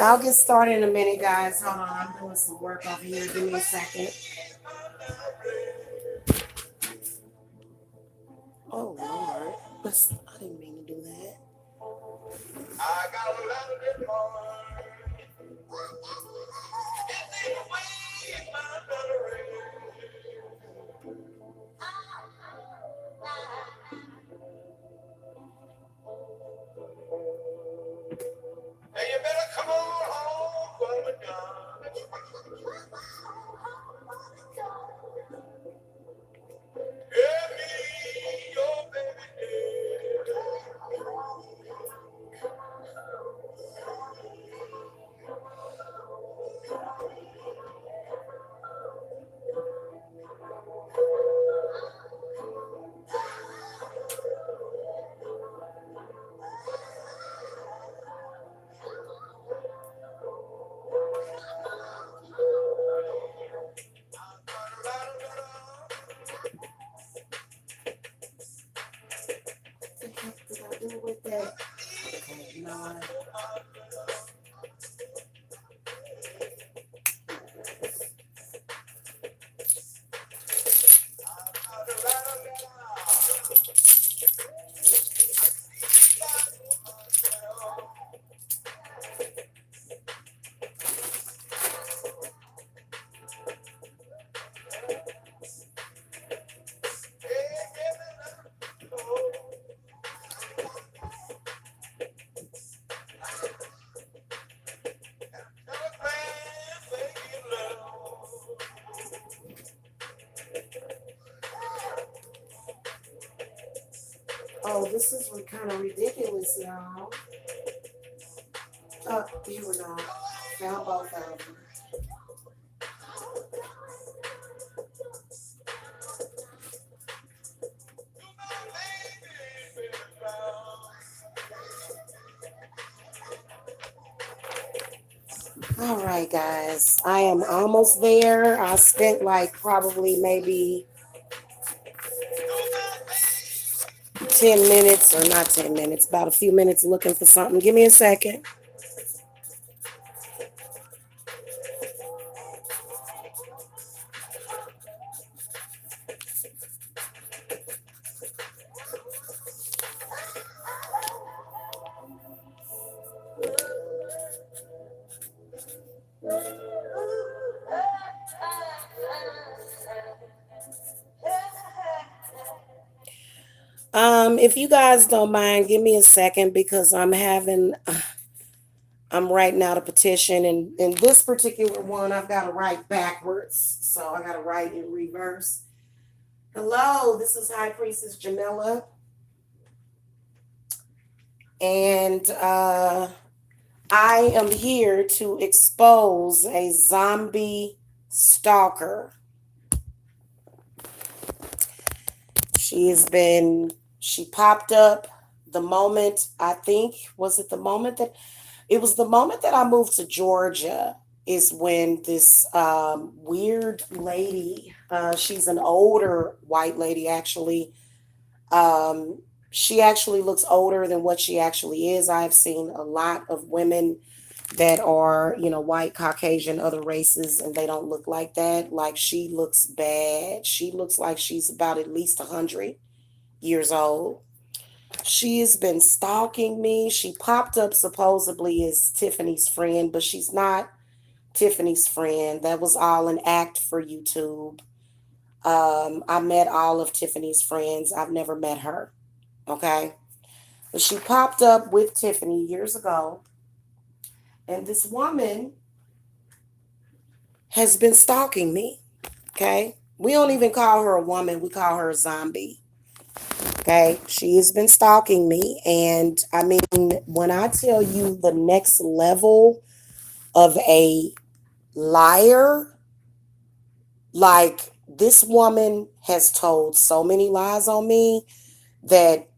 I'll get started in a minute, guys. Hold on, I'm doing some work over here. Give me a second. Oh Lord, I didn't mean to do that. I got a letter and you better come on home, Mama John. Give me your baby. What the heck did I do with that? Okay, Lord. Oh, this is kind of ridiculous, y'all. Oh, here we go. Found both of them. All right, guys. I am almost there. I spent like probably maybe 10 minutes, or not 10 minutes, about a few minutes looking for something. Give me a second. If you guys don't mind, give me a second because I'm writing out a petition, and in this particular one, I've got to write backwards, so I got to write in reverse. Hello, this is High Priestess Jamila, and I am here to expose a zombie stalker. She popped up the moment, I think, it was the moment that I moved to Georgia is when this weird lady, she's an older white lady actually. She actually looks older than what she actually is. I've seen a lot of women that are, white, Caucasian, other races, and they don't look like that. Like, she looks bad. She looks like she's about at least 100 years old. She has been stalking me. She popped up supposedly as Tiffany's friend, but she's not Tiffany's friend. That was all an act for YouTube. I met all of Tiffany's friends. I've never met her. Okay. But she popped up with Tiffany years ago. And this woman has been stalking me. Okay. We don't even call her a woman, we call her a zombie. Okay. She has been stalking me. And I mean, when I tell you the next level of a liar, like, this woman has told so many lies on me that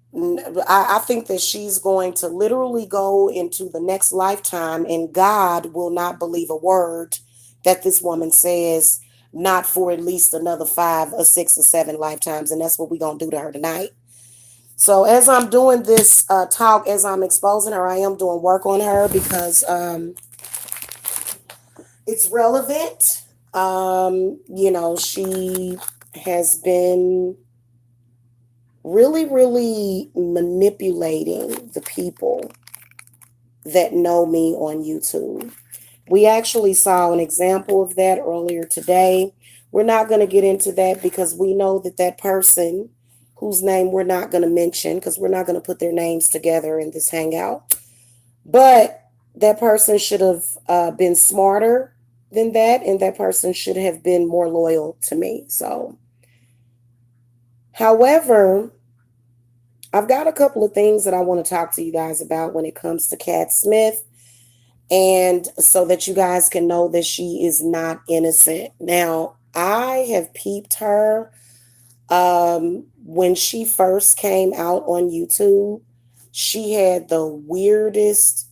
I think that she's going to literally go into the next lifetime and God will not believe a word that this woman says, not for at least another 5 or 6 or 7 lifetimes. And that's what we're going to do to her tonight. So as I'm doing this talk, as I'm exposing her, I am doing work on her because It's relevant. She has been really, really manipulating the people that know me on YouTube. We actually saw an example of that earlier today. We're not going to get into that because we know that that person whose name we're not going to mention, because we're not going to put their names together in this hangout, but that person should have been smarter than that, and that person should have been more loyal to me. So, however, I've got a couple of things that I want to talk to you guys about when it comes to Cat Smith, and so that you guys can know that she is not innocent. Now, I have peeped her when she first came out on YouTube. She had the weirdest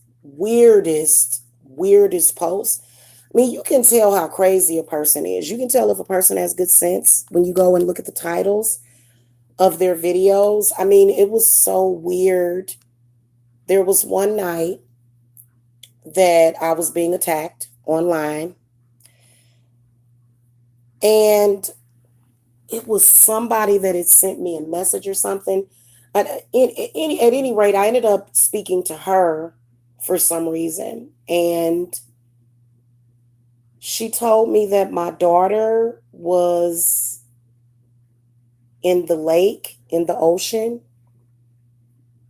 posts. I mean, you can tell how crazy a person is. You can tell if a person has good sense when you go and look at the titles of their videos. I mean, it was so weird. There was one night that I was being attacked online, and it was somebody that had sent me a message or something. At any rate, I ended up speaking to her for some reason, and she told me that my daughter was in the lake, in the ocean.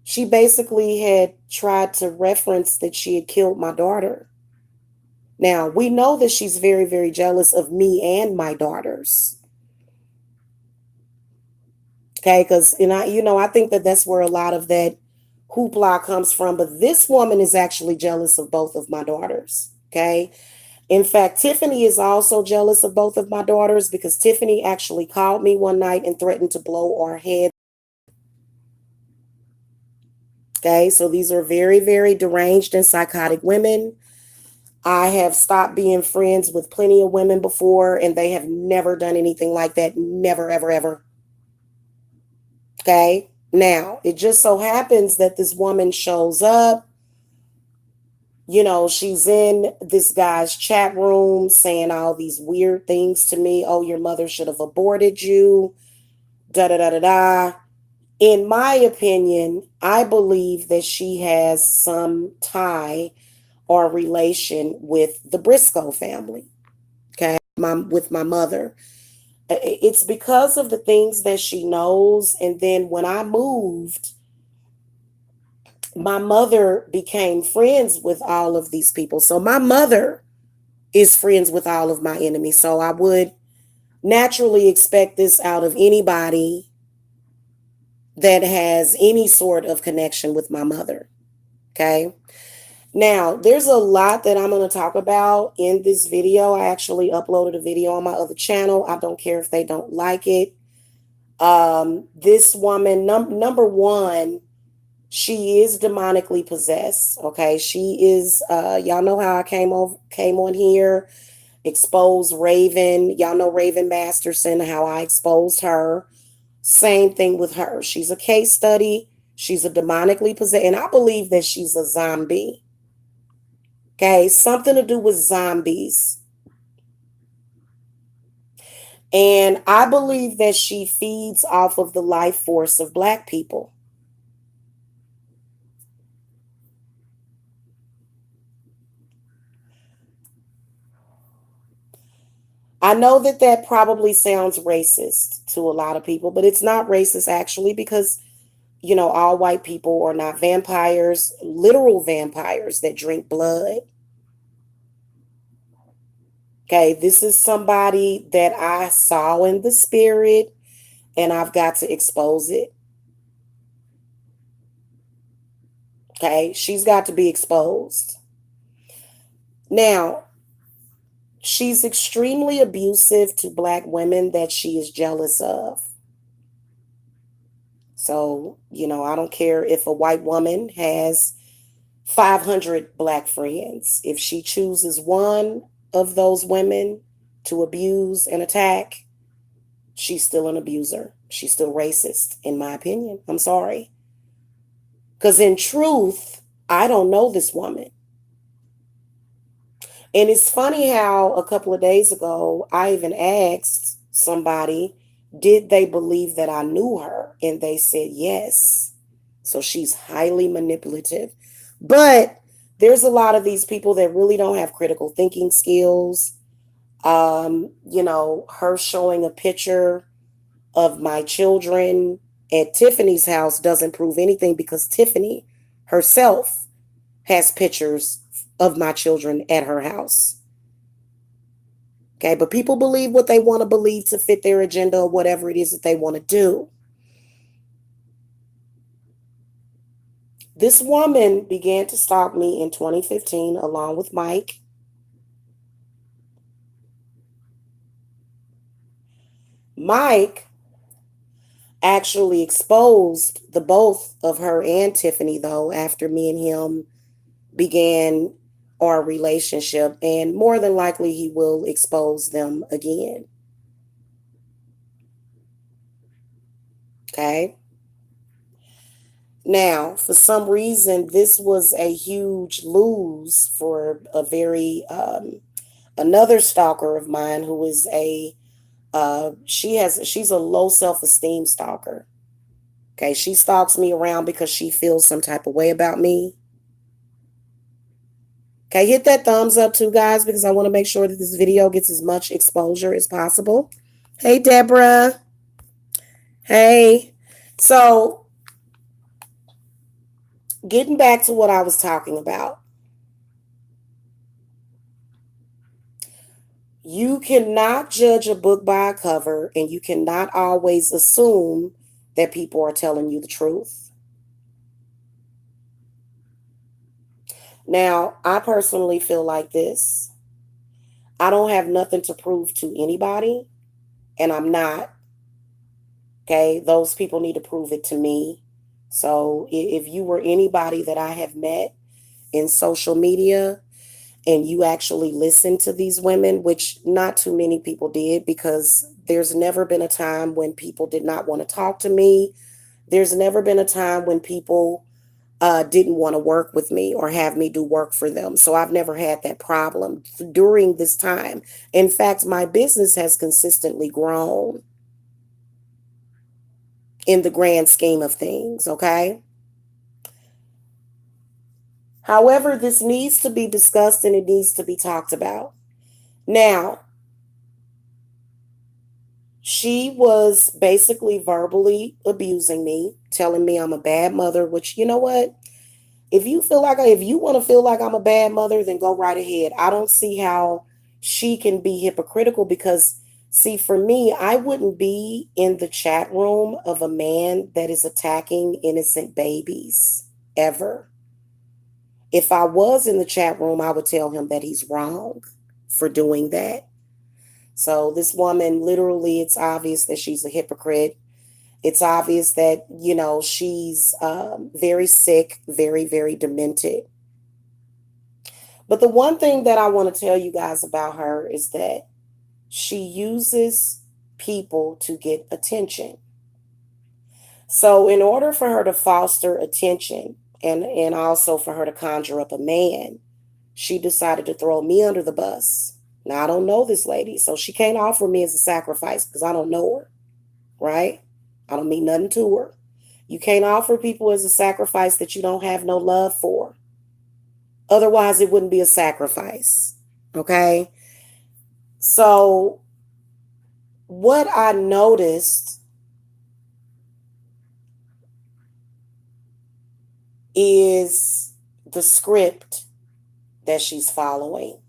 She basically had tried to reference that she had killed my daughter. Now, we know that she's very, very jealous of me and my daughters. Okay, because I think that that's where a lot of that hoopla comes from. But this woman is actually jealous of both of my daughters. Okay. In fact, Tiffany is also jealous of both of my daughters because Tiffany actually called me one night and threatened to blow our head. Okay, so these are very, very deranged and psychotic women. I have stopped being friends with plenty of women before, and they have never done anything like that. Never, ever, ever. Okay. Now, it just so happens that this woman shows up. She's in this guy's chat room saying all these weird things to me. Oh, your mother should have aborted you. Da da da da da. In my opinion, I believe that she has some tie or relation with the Briscoe family. Okay. With my mother. It's because of the things that she knows. And then when I moved, my mother became friends with all of these people. So my mother is friends with all of my enemies. So I would naturally expect this out of anybody that has any sort of connection with my mother. Okay. Now, there's a lot that I'm going to talk about in this video. I actually uploaded a video on my other channel. I don't care if they don't like it. This woman, number one, she is demonically possessed. Okay. She is, y'all know how I came on here, exposed Raven. Y'all know Raven Masterson, how I exposed her. Same thing with her. She's a case study. She's a demonically possessed, and I believe that she's a zombie. Okay. Something to do with zombies. And I believe that she feeds off of the life force of Black people. I know that that probably sounds racist to a lot of people, but it's not racist actually because, all white people are not vampires, literal vampires that drink blood. Okay, this is somebody that I saw in the spirit and I've got to expose it. Okay, she's got to be exposed. Now, she's extremely abusive to Black women that she is jealous of. So, I don't care if a white woman has 500 Black friends. If she chooses one of those women to abuse and attack, she's still an abuser. She's still racist, in my opinion. I'm sorry. Because in truth, I don't know this woman. And it's funny how a couple of days ago, I even asked somebody, did they believe that I knew her? And they said yes. So she's highly manipulative. But there's a lot of these people that really don't have critical thinking skills. Her showing a picture of my children at Tiffany's house doesn't prove anything because Tiffany herself has pictures of my children at her house. Okay, but people believe what they want to believe to fit their agenda or whatever it is that they want to do. This woman began to stalk me in 2015 along with Mike. Mike actually exposed the both of her and Tiffany, though, after me and him began our relationship, and more than likely he will expose them again. Okay. Now, for some reason, this was a huge lose for a very another stalker of mine who is a she's a low self-esteem stalker. Okay, she stalks me around because she feels some type of way about me. Okay, hit that thumbs up too, guys, because I want to make sure that this video gets as much exposure as possible. Hey, Deborah. Hey. So, getting back to what I was talking about. You cannot judge a book by a cover, and you cannot always assume that people are telling you the truth. Now, I personally feel like this. I don't have nothing to prove to anybody, and I'm not. Okay, those people need to prove it to me. So if you were anybody that I have met in social media and you actually listen to these women, which not too many people did, because there's never been a time when people did not want to talk to me. There's never been a time when people didn't want to work with me or have me do work for them. So I've never had that problem during this time. In fact, my business has consistently grown in the grand scheme of things, okay? However, this needs to be discussed and it needs to be talked about. Now, she was basically verbally abusing me, telling me I'm a bad mother, which, you know what? If you want to feel like I'm a bad mother, then go right ahead. I don't see how she can be hypocritical because, see, for me, I wouldn't be in the chat room of a man that is attacking innocent babies ever. If I was in the chat room, I would tell him that he's wrong for doing that. So this woman, literally, it's obvious that she's a hypocrite. It's obvious that, she's very sick, very, very demented. But the one thing that I want to tell you guys about her is that she uses people to get attention. So in order for her to foster attention and also for her to conjure up a man, she decided to throw me under the bus. Now, I don't know this lady, so she can't offer me as a sacrifice because I don't know her, right? I don't mean nothing to her. You can't offer people as a sacrifice that you don't have no love for. Otherwise, it wouldn't be a sacrifice, okay? So, what I noticed is the script that she's following.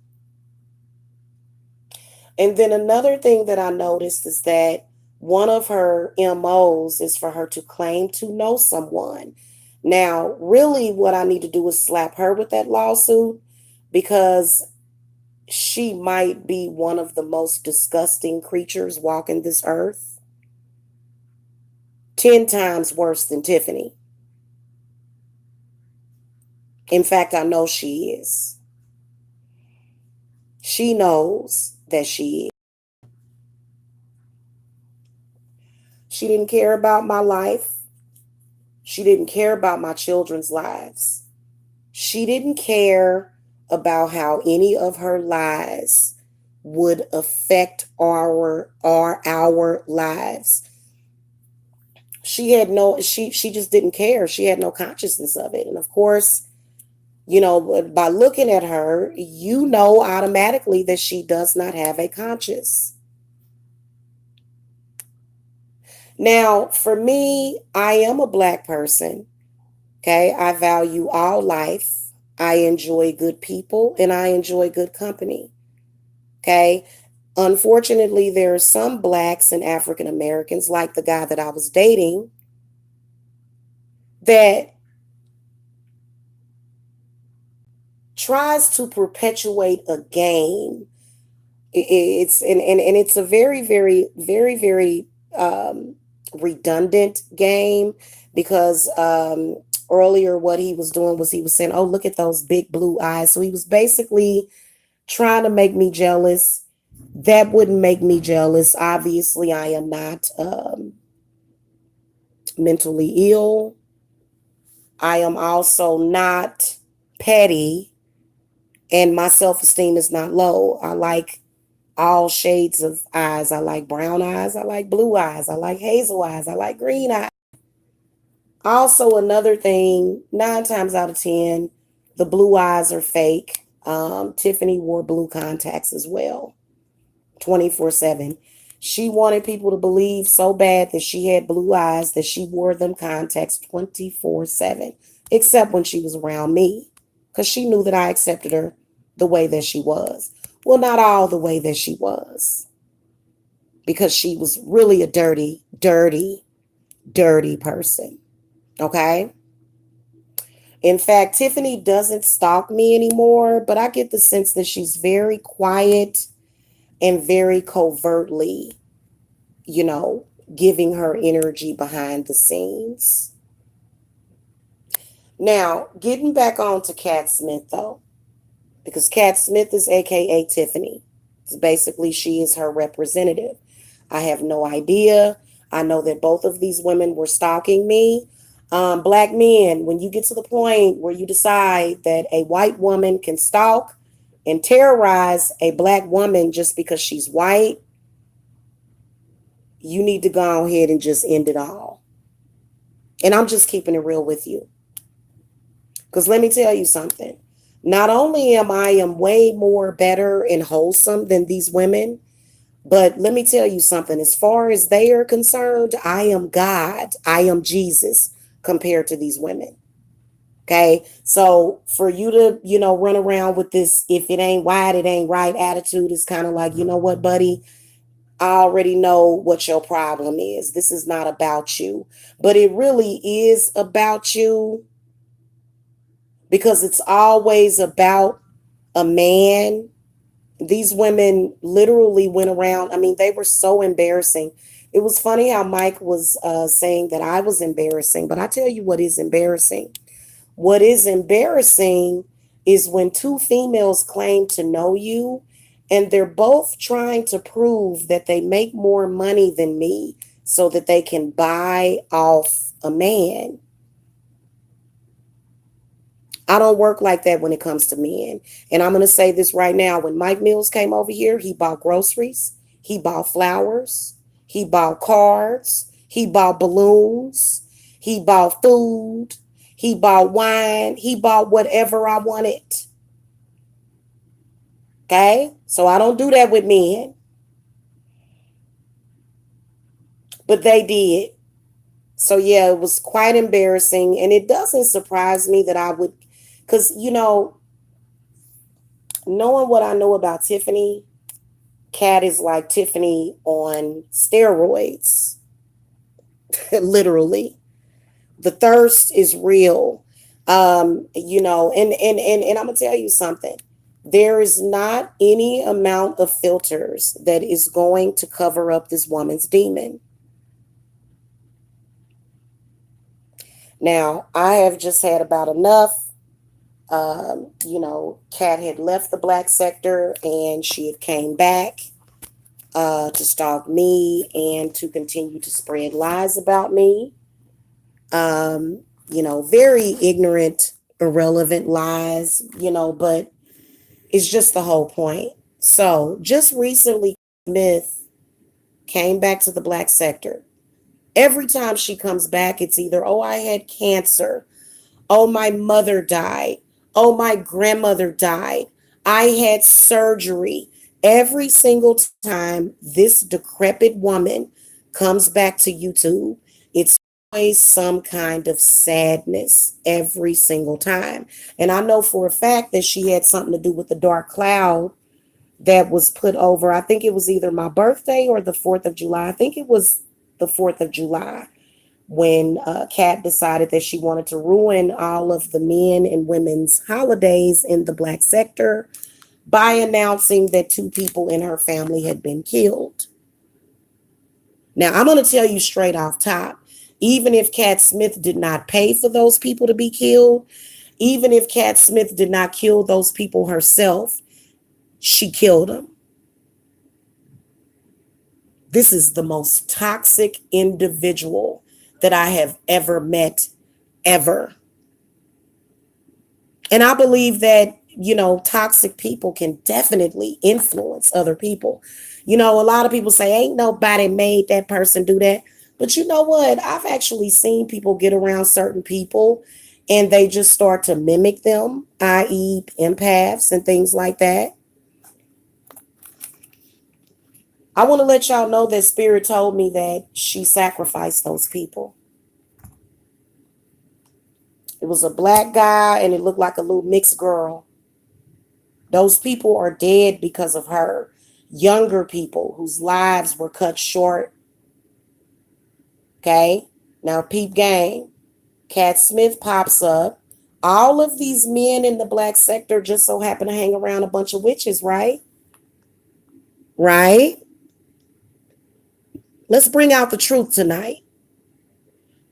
And then another thing that I noticed is that one of her MOs is for her to claim to know someone. Now, really, what I need to do is slap her with that lawsuit because she might be one of the most disgusting creatures walking this earth. 10 times worse than Tiffany. In fact, I know she is. She knows that she is. She didn't care about my life. She didn't care about my children's lives. She didn't care about how any of her lies would affect our lives. She had no she just didn't care. She had no consciousness of it. And of course, by looking at her, you know automatically that she does not have a conscience. Now, for me, I am a black person. Okay. I value all life. I enjoy good people and I enjoy good company. Okay. Unfortunately, there are some blacks and African Americans, like the guy that I was dating, that tries to perpetuate a game. It's and it's a very, very, very, very redundant game because earlier what he was doing was he was saying, "Oh, look at those big blue eyes." So he was basically trying to make me jealous. That wouldn't make me jealous. Obviously, I am not mentally ill. I am also not petty, and my self esteem is not low. I like all shades of eyes. I like brown eyes. I like blue eyes. I like hazel eyes. I like green eyes. Also, another thing, 9 times out of 10, the blue eyes are fake. Tiffany wore blue contacts as well, 24/7. She wanted people to believe so bad that she had blue eyes that she wore them contacts 24/7, except when she was around me, because she knew that I accepted her the way that she was. Well, not all the way that she was, because she was really a dirty, dirty, dirty person. Okay. In fact, Tiffany doesn't stalk me anymore, but I get the sense that she's very quiet and very covertly, you know, giving her energy behind the scenes. Now, getting back on to Cat Smith, though, because Cat Smith is AKA Tiffany. It's basically, she is her representative. I have no idea. I know that both of these women were stalking me. Black men, when you get to the point where you decide that a white woman can stalk and terrorize a black woman just because she's white, you need to go ahead and just end it all. And I'm just keeping it real with you. Because let me tell you something. Not only am way more better and wholesome than these women, but let me tell you something. As far as they are concerned, I am God. I am Jesus compared to these women. Okay. So for you to, run around with this, if it ain't white, it ain't right attitude, is kind of like, you know what, buddy? I already know what your problem is. This is not about you, but it really is about you, because it's always about a man. These women literally went around. I mean, they were so embarrassing. It was funny how Mike was saying that I was embarrassing, but I tell you what is embarrassing. What is embarrassing is when two females claim to know you and they're both trying to prove that they make more money than me so that they can buy off a man. I don't work like that when it comes to men. And I'm going to say this right now. When Mike Mills came over here, he bought groceries, he bought flowers, he bought cards, he bought balloons, he bought food, he bought wine, he bought whatever I wanted. Okay? So I don't do that with men, but they did. So yeah, it was quite embarrassing. And it doesn't surprise me that I would, because, knowing what I know about Tiffany, Cat is like Tiffany on steroids, literally. The thirst is real. And I'm gonna tell you something. There is not any amount of filters that is going to cover up this woman's demon. Now, I have just had about enough. Cat had left the black sector and she had came back to stalk me and to continue to spread lies about me. Very ignorant, irrelevant lies, but It's just the whole point. So just recently, Smith came back to the black sector. Every time she comes back, it's either, oh, I had cancer. Oh, my mother died. Oh, my grandmother died. I had surgery. Every single time this decrepit woman comes back to YouTube, it's always some kind of sadness every single time. And I know for a fact that she had something to do with the dark cloud that was put over. I think it was either my birthday or the 4th of July. I think it was the 4th of July when Kat decided that she wanted to ruin all of the men and women's holidays in the black sector by announcing that two people in her family had been killed. Now, I'm going to tell you straight off top, even if Kat Smith did not pay for those people to be killed, even if Kat Smith did not kill those people herself, she killed them. This is the most toxic individual that I have ever met, ever. And I believe that, toxic people can definitely influence other people. A lot of people say, ain't nobody made that person do that. But you know what? I've actually seen people get around certain people and they just start to mimic them, i.e., empaths and things like that. I want to let y'all know that Spirit told me that she sacrificed those people. It was a black guy and it looked like a little mixed girl. Those people are dead because of her. Younger people whose lives were cut short. Okay? Now, peep game. Kat Smith pops up. All of these men in the black sector just so happen to hang around a bunch of witches, right? Right? Let's bring out the truth tonight.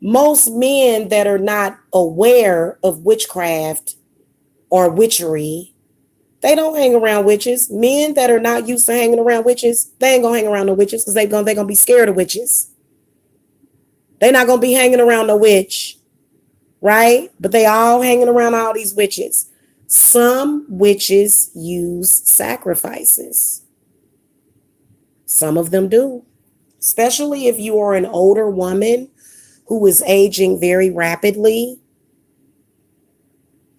Most men that are not aware of witchcraft or witchery, they don't hang around witches. Men that are not used to hanging around witches, they ain't gonna hang around no witches because they gonna be scared of witches. They not gonna be hanging around no witch, right? But they all hanging around all these witches. Some witches use sacrifices. Some of them do. Especially if you are an older woman who is aging very rapidly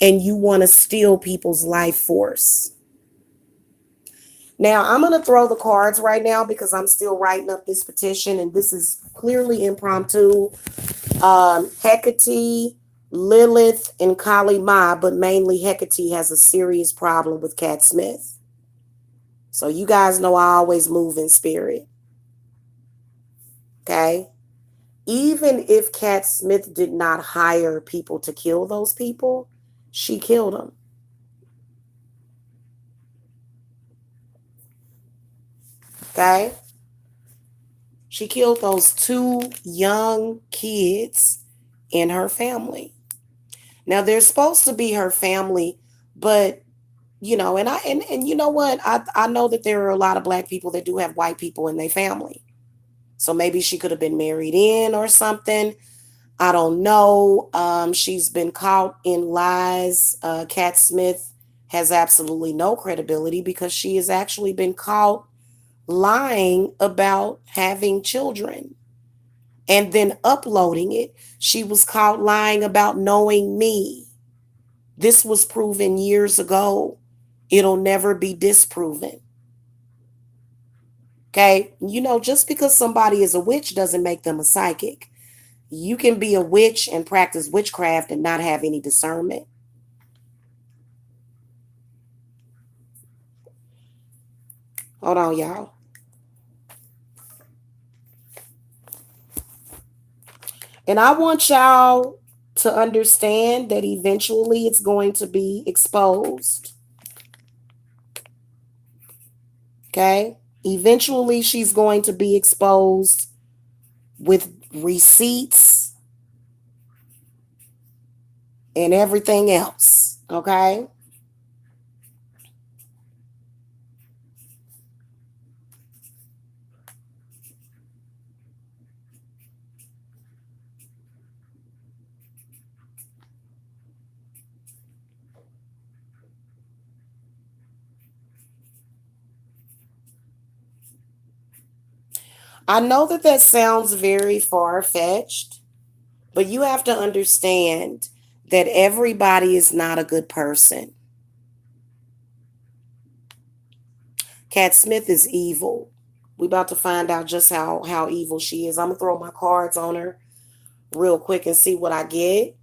and you want to steal people's life force. Now, I'm going to throw the cards right now because I'm still writing up this petition, and this is clearly impromptu. Hecate, Lilith, and Kali Ma, but mainly Hecate has a serious problem with Kat Smith. So you guys know I always move in spirit. Okay? Even if Kat Smith did not hire people to kill those people, she killed them. Okay? She killed those two young kids in her family. Now they're supposed to be her family, but and you know what? I know that there are a lot of black people that do have white people in their family. So maybe she could have been married in or something. I don't know. She's been caught in lies. Kat Smith has absolutely no credibility because she has actually been caught lying about having children and then uploading it. She was caught lying about knowing me. This was proven years ago. It'll never be disproven. Okay? Just because somebody is a witch doesn't make them a psychic. You can be a witch and practice witchcraft and not have any discernment. Hold on, y'all. And I want y'all to understand that eventually it's going to be exposed. Okay? Eventually she's going to be exposed with receipts and everything else. Okay? I know that that sounds very far-fetched, but you have to understand that everybody is not a good person. Cat Smith is evil. We about to find out just how evil she is. I'm gonna throw my cards on her real quick and see what I get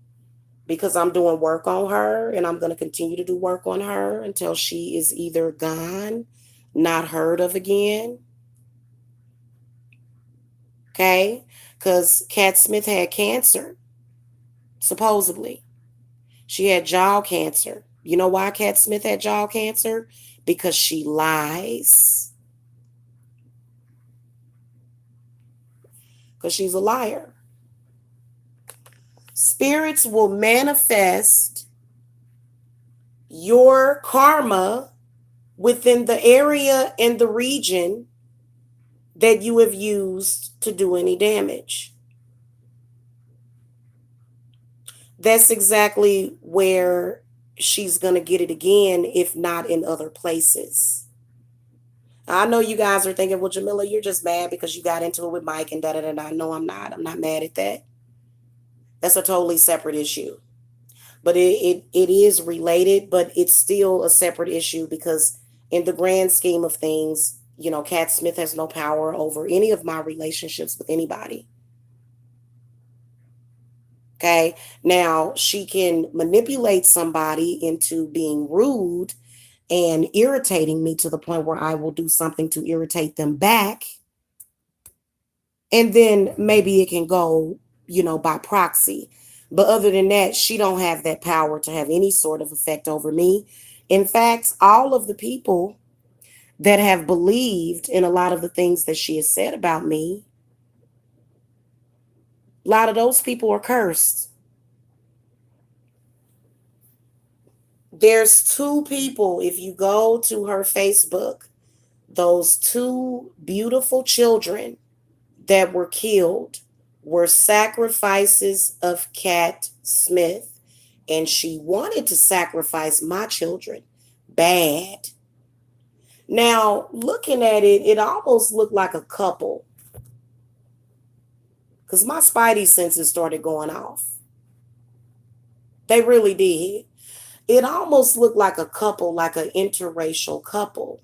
because I'm doing work on her and I'm gonna continue to do work on her until she is either gone, not heard of again. Okay? Because Cat Smith had cancer, supposedly. She had jaw cancer. You know why Cat Smith had jaw cancer? Because she lies. Because she's a liar. Spirits will manifest your karma within the area and the region that you have used to do any damage. That's exactly where she's going to get it again, if not in other places. I know you guys are thinking, well, Jamila, you're just mad because you got into it with Mike and da da da da. No, I'm not. I'm not mad at that. That's a totally separate issue. But it is related, but it's still a separate issue because in the grand scheme of things, you know, Cat Smith has no power over any of my relationships with anybody. Okay. Now she can manipulate somebody into being rude and irritating me to the point where I will do something to irritate them back. And then maybe it can go, you know, by proxy. But other than that, she don't have that power to have any sort of effect over me. In fact, all of the people that have believed in a lot of the things that she has said about me, a lot of those people are cursed. There's two people, if you go to her Facebook, those two beautiful children that were killed were sacrifices of Cat Smith. And she wanted to sacrifice my children bad. Now, looking at it, it almost looked like a couple because my spidey senses started going off. They really did. It almost looked like a couple, like an interracial couple.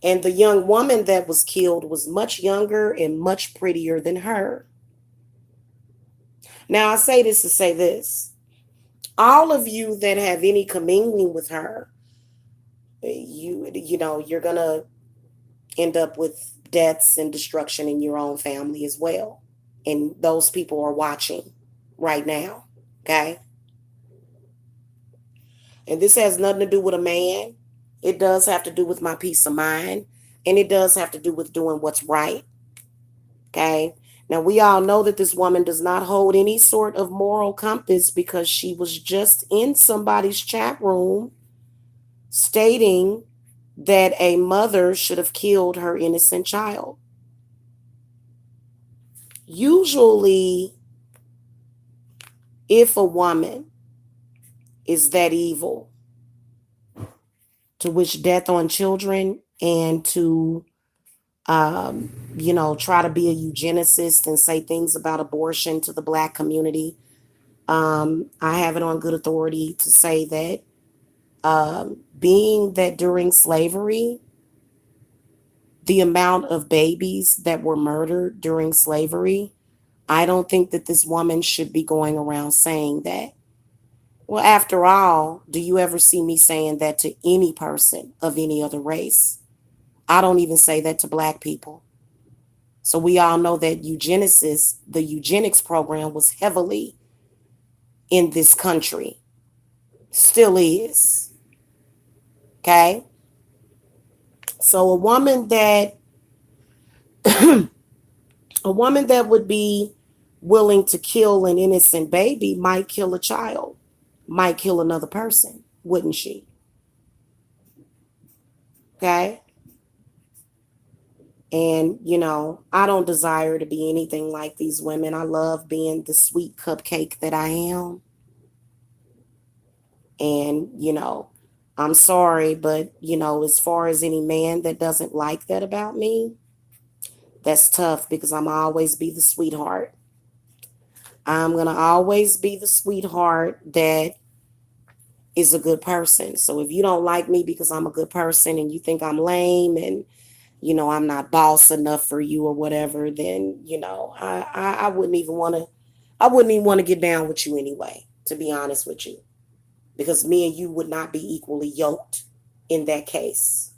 And the young woman that was killed was much younger and much prettier than her. Now, I say this to say this. All of you that have any commingling with her, you know, you're going to end up with deaths and destruction in your own family as well. And those people are watching right now. Okay? And this has nothing to do with a man. It does have to do with my peace of mind. And it does have to do with doing what's right. Okay. Now, we all know that this woman does not hold any sort of moral compass because she was just in somebody's chat room stating that a mother should have killed her innocent child. Usually, if a woman is that evil to wish death on children and to you know, try to be a eugenicist and say things about abortion to the Black community. I have it on good authority to say that being that during slavery, the amount of babies that were murdered during slavery, I don't think that this woman should be going around saying that. Well, after all, do you ever see me saying that to any person of any other race? I don't even say that to Black people. So we all know that the eugenics program was heavily in this country. Still is. Okay? So a woman that would be willing to kill an innocent baby might kill a child, might kill another person, wouldn't she? Okay? And, you know, I don't desire to be anything like these women. I love being the sweet cupcake that I am. And, you know, I'm sorry, but, you know, as far as any man that doesn't like that about me, That's tough because I'm always be the sweetheart. I'm going to always be the sweetheart that is a good person. So if you don't like me because I'm a good person and you think I'm lame and I'm not boss enough for you or whatever, then I wouldn't even want to. I wouldn't even want to get down with you anyway, to be honest with you, because me and you would not be equally yoked in that case.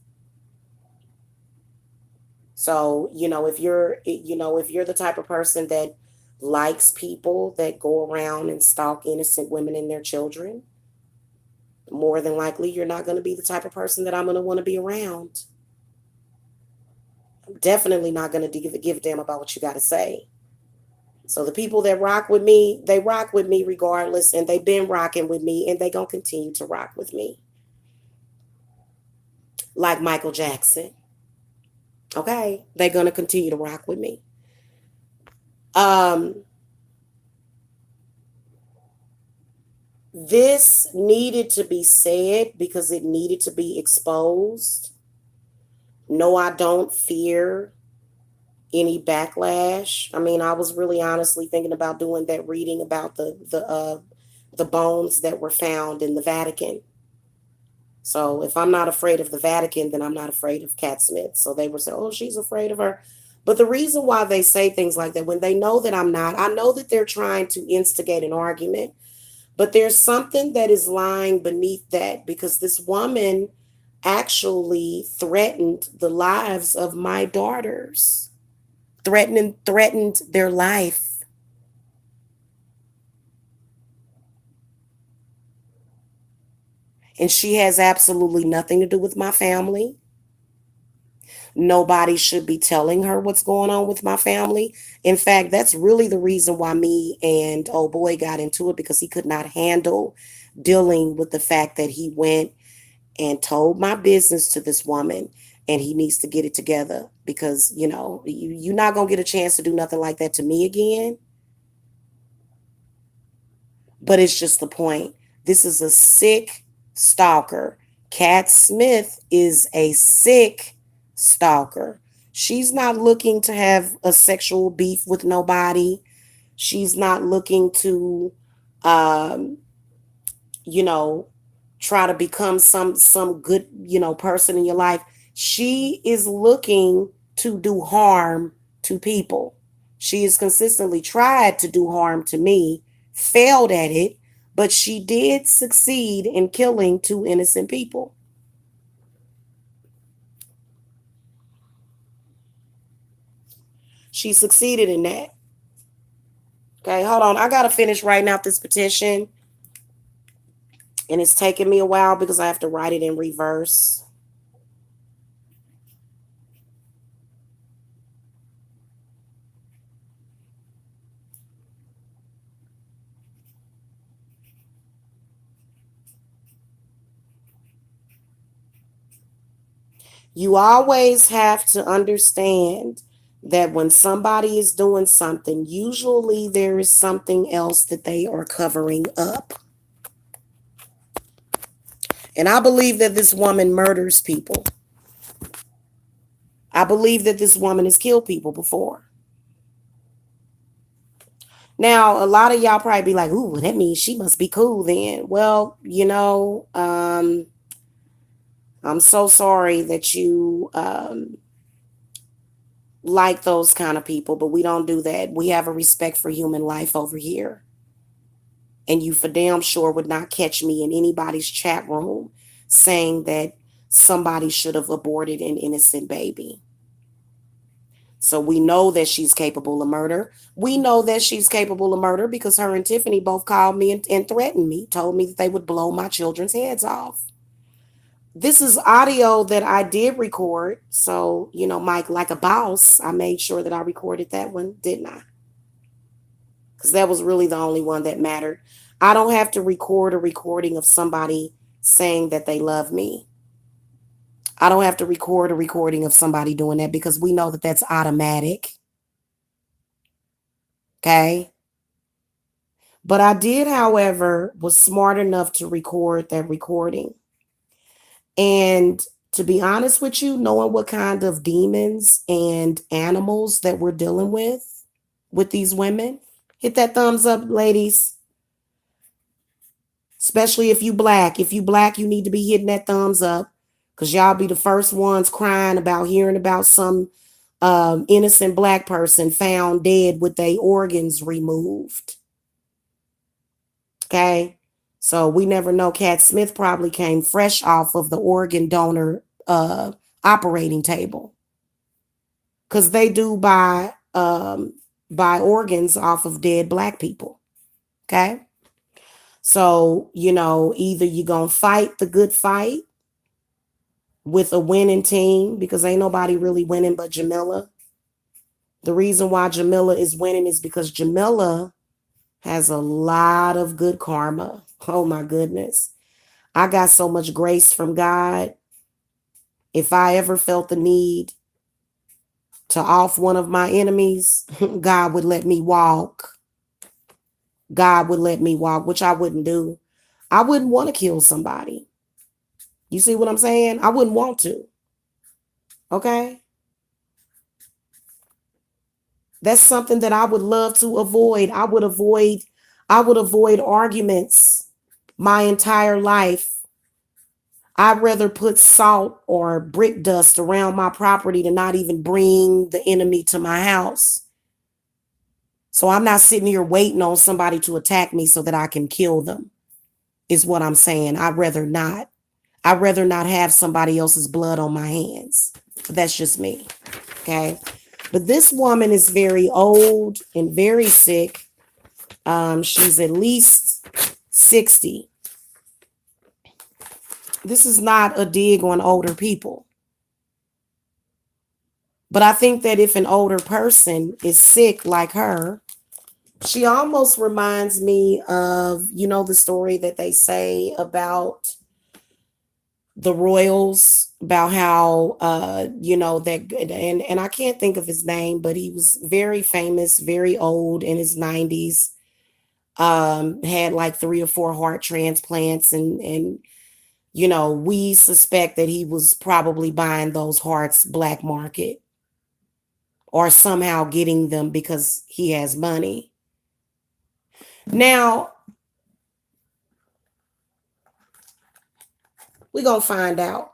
So if you're the type of person that likes people that go around and stalk innocent women and their children, more than likely you're not going to be the type of person that I'm going to want to be around. I'm definitely not going to give a damn about what you got to say. So the people that rock with me, they rock with me regardless, and they've been rocking with me, and they gonna continue to rock with me, like Michael Jackson. Okay, they're gonna continue to rock with me. Um, this needed to be said because it needed to be exposed. No, I don't fear any backlash. I mean, I was really honestly thinking about doing that reading about the bones that were found in the Vatican. So if I'm not afraid of the Vatican, then I'm not afraid of Cat Smith. So they were saying, oh, she's afraid of her. But the reason why they say things like that, when they know that I'm not, I know that they're trying to instigate an argument, but there's something that is lying beneath that because this woman actually threatened the lives of my daughters, threatened their life. And she has absolutely nothing to do with my family. Nobody should be telling her what's going on with my family. In fact, that's really the reason why me and old boy got into it, because he could not handle dealing with the fact that he went and told my business to this woman, and he needs to get it together because, you're not going to get a chance to do nothing like that to me again. But it's just the point. This is a sick stalker. Cat Smith is a sick stalker. She's not looking to have a sexual beef with nobody. She's not looking to, um, you know, try to become some good, person in your life. She is looking to do harm to people. She has consistently tried to do harm to me, failed at it, but she did succeed in killing two innocent people. She succeeded in that. Okay, hold on. I got to finish writing out this petition, and it's taking me a while because I have to write it in reverse. You always have to understand that when somebody is doing something, usually there is something else that they are covering up. And I believe that this woman murders people. I believe that this woman has killed people before. Now, a lot of y'all probably be like, ooh, well, that means she must be cool then. Well, I'm so sorry that you like those kind of people, but we don't do that. We have a respect for human life over here. And you for damn sure would not catch me in anybody's chat room saying that somebody should have aborted an innocent baby. So we know that she's capable of murder. We know that she's capable of murder because her and Tiffany both called me and threatened me, told me that they would blow my children's heads off. This is audio that I did record. So, Mike, like a boss, I made sure that I recorded that one, didn't I? Because that was really the only one that mattered. I don't have to record a recording of somebody saying that they love me. I don't have to record a recording of somebody doing that because we know that that's automatic. Okay. But I did, however, was smart enough to record that recording. And To be honest with you, knowing what kind of demons and animals that we're dealing with these women, hit that thumbs up, ladies. Especially if you black. If you black, you need to be hitting that thumbs up because y'all be the first ones crying about hearing about some innocent black person found dead with their organs removed. Okay. So we never know. Cat Smith probably came fresh off of the organ donor operating table because they do buy organs off of dead black people. Okay. So, either you're going to fight the good fight with a winning team because ain't nobody really winning but Jamila. The reason why Jamila is winning is because Jamila has a lot of good karma. Oh my goodness. I got so much grace from God. If I ever felt the need to off one of my enemies, God would let me walk. God would let me walk, which I wouldn't do. I wouldn't want to kill somebody. You see what I'm saying? I wouldn't want to. Okay? That's something that I would love to avoid. I would avoid arguments my entire life. I'd rather put salt or brick dust around my property to not even bring the enemy to my house. So I'm not sitting here waiting on somebody to attack me so that I can kill them, is what I'm saying. I'd rather not. I'd rather not have somebody else's blood on my hands. But that's just me. Okay. But this woman is very old and very sick. She's at least 60. This is not a dig on older people. But I think that if an older person is sick like her, she almost reminds me of, the story that they say about the royals, about how, that, and I can't think of his name, but he was very famous, very old in his 90s, had like 3 or 4 heart transplants and we suspect that he was probably buying those hearts black market or somehow getting them because he has money. Now, we're going to find out.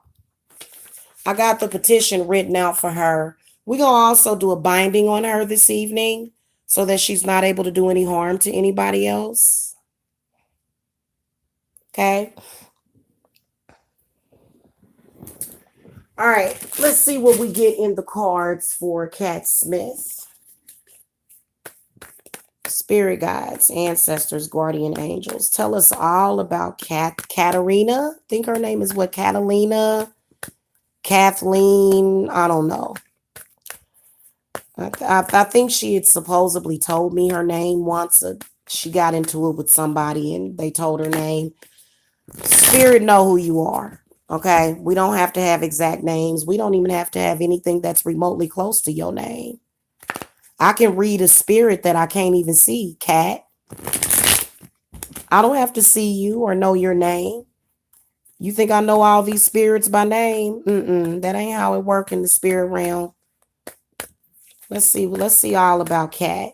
I got the petition written out for her. We're going to also do a binding on her this evening so that she's not able to do any harm to anybody else. Okay. All right. Let's see what we get in the cards for Cat Smith. Spirit guides, ancestors, guardian angels. Tell us all about Katarina. I think her name is what? Catalina? Kathleen? I don't know. I think she had supposedly told me her name once. She got into it with somebody and they told her name. Spirit know who you are. Okay? We don't have to have exact names. We don't even have to have anything that's remotely close to your name. I can read a spirit that I can't even see, Cat. I don't have to see you or know your name. You think I know all these spirits by name? That ain't how it works in the spirit realm. Let's see all about Cat.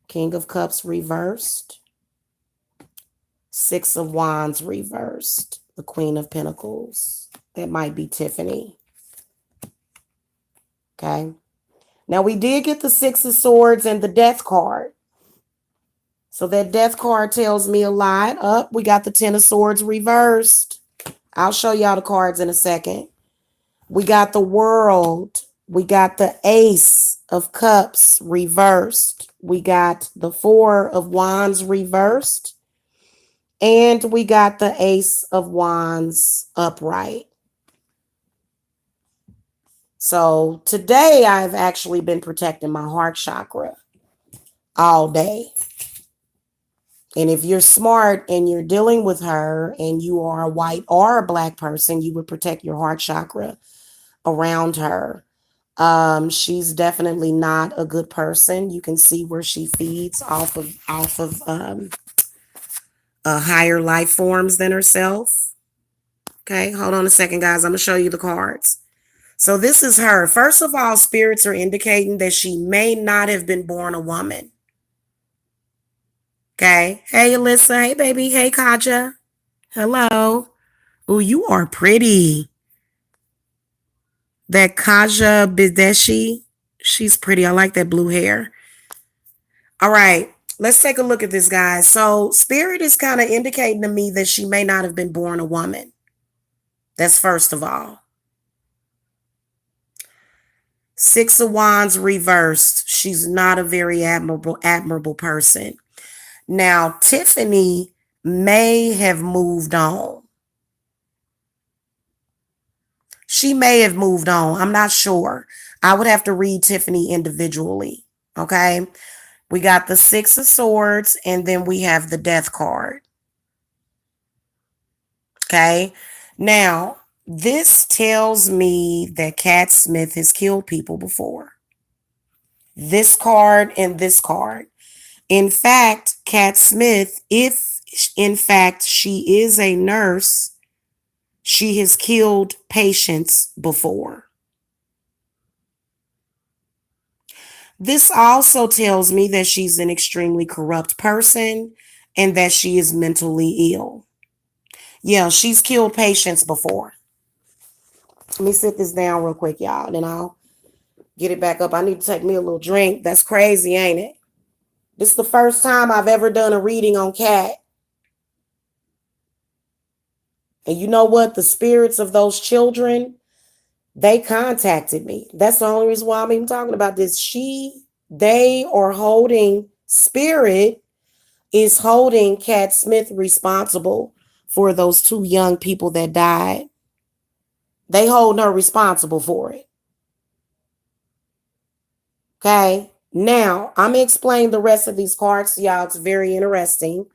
King of Cups reversed. 6 of Wands reversed. The Queen of Pentacles. That might be Tiffany. Okay. Now we did get the 6 of Swords and the Death card. So that Death card tells me a lot. We got the 10 of Swords reversed. I'll show y'all the cards in a second. We got the World. We got the Ace of Cups reversed. We got the 4 of Wands reversed. And we got the Ace of Wands upright. So today I've actually been protecting my heart chakra all day. And if you're smart and you're dealing with her and you are a white or a black person, you would protect your heart chakra around her. She's definitely not a good person. You can see where she feeds off of higher life forms than herself. Okay, hold on a second, guys. I'm going to show you the cards. So this is her. First of all, spirits are indicating that she may not have been born a woman. Okay. Hey, Alyssa. Hey, baby. Hey, Kaja. Hello. Oh, you are pretty. That Kaja Bideshi, she's pretty. I like that blue hair. All right. Let's take a look at this, guys. So spirit is kind of indicating to me that she may not have been born a woman. That's first of all. Six of Wands reversed. She's not a very admirable person. Now, Tiffany may have moved on. She may have moved on. I'm not sure. I would have to read Tiffany individually. Okay. We got the Six of Swords, and then we have the Death card. Okay. Now, this tells me that Cat Smith has killed people before. This card and this card. In fact, Cat Smith, if in fact she is a nurse, she has killed patients before. This also tells me that she's an extremely corrupt person and that she is mentally ill. Yeah, she's killed patients before. Let me sit this down real quick, y'all, then I'll get it back up. I need to take me a little drink. That's crazy, ain't it? This is the first time I've ever done a reading on Cat. And you know what? The spirits of those children, they contacted me. That's the only reason why I'm even talking about this. They are holding, spirit is holding Cat Smith responsible for those two young people that died. They hold her responsible for it. Okay. Now, I'm going to explain the rest of these cards to y'all. It's very interesting.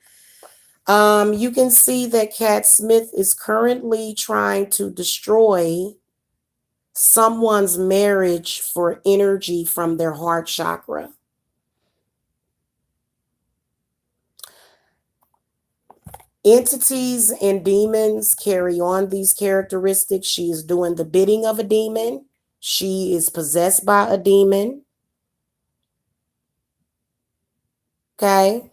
You can see that Cat Smith is currently trying to destroy someone's marriage for energy from their heart chakra. Entities and demons carry on these characteristics. She is doing the bidding of a demon. She is possessed by a demon. Okay.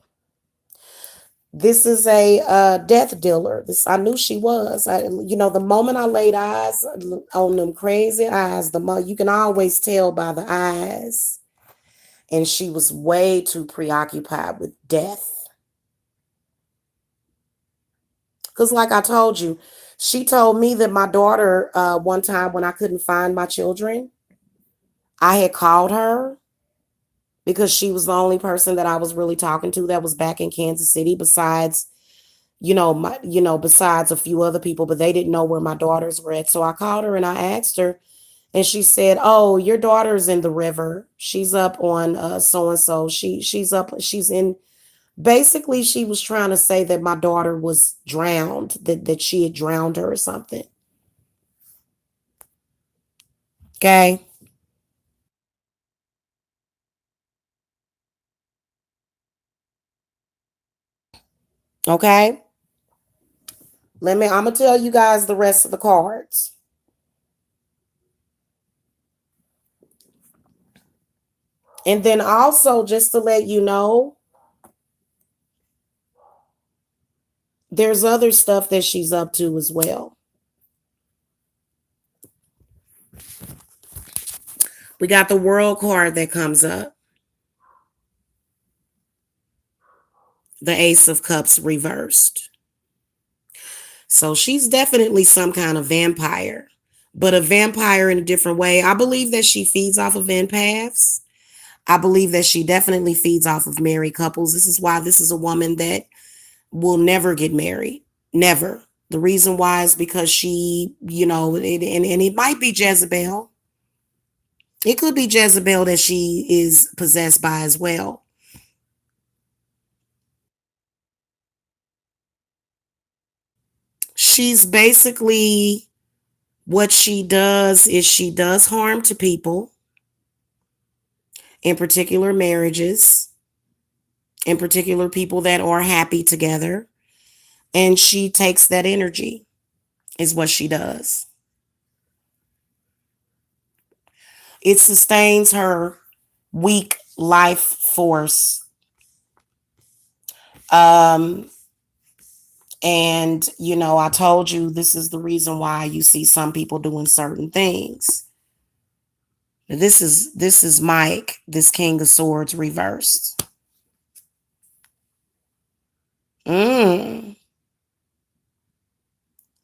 This is a death dealer. I knew she was. The moment I laid eyes on them crazy eyes, you can always tell by the eyes. And she was way too preoccupied with death. Because like I told you, she told me that my daughter, one time when I couldn't find my children, I had called her because she was the only person that I was really talking to that was back in Kansas City besides, besides a few other people, but they didn't know where my daughters were at. So I called her and I asked her, and she said, "Oh, your daughter's in the river. She's up on so-and-so. She's in." Basically, she was trying to say that my daughter was drowned, that she had drowned her or something. Okay. Okay. I'm gonna tell you guys the rest of the cards. And then also just to let you know, there's other stuff that she's up to as well. We got the World card that comes up. The Ace of Cups reversed. So she's definitely some kind of vampire, but a vampire in a different way. I believe that she feeds off of empaths. I believe that she definitely feeds off of married couples. This is why this is a woman that will never get married. Never. The reason why is because she, and it might be Jezebel. It could be Jezebel that she is possessed by as well. She's basically, what she does is she does harm to people, in particular marriages, in particular people that are happy together. And she takes that energy, is what she does. It sustains her weak life force. Um, and I told you this is the reason why you see some people doing certain things. This is Mike, this King of Swords reversed.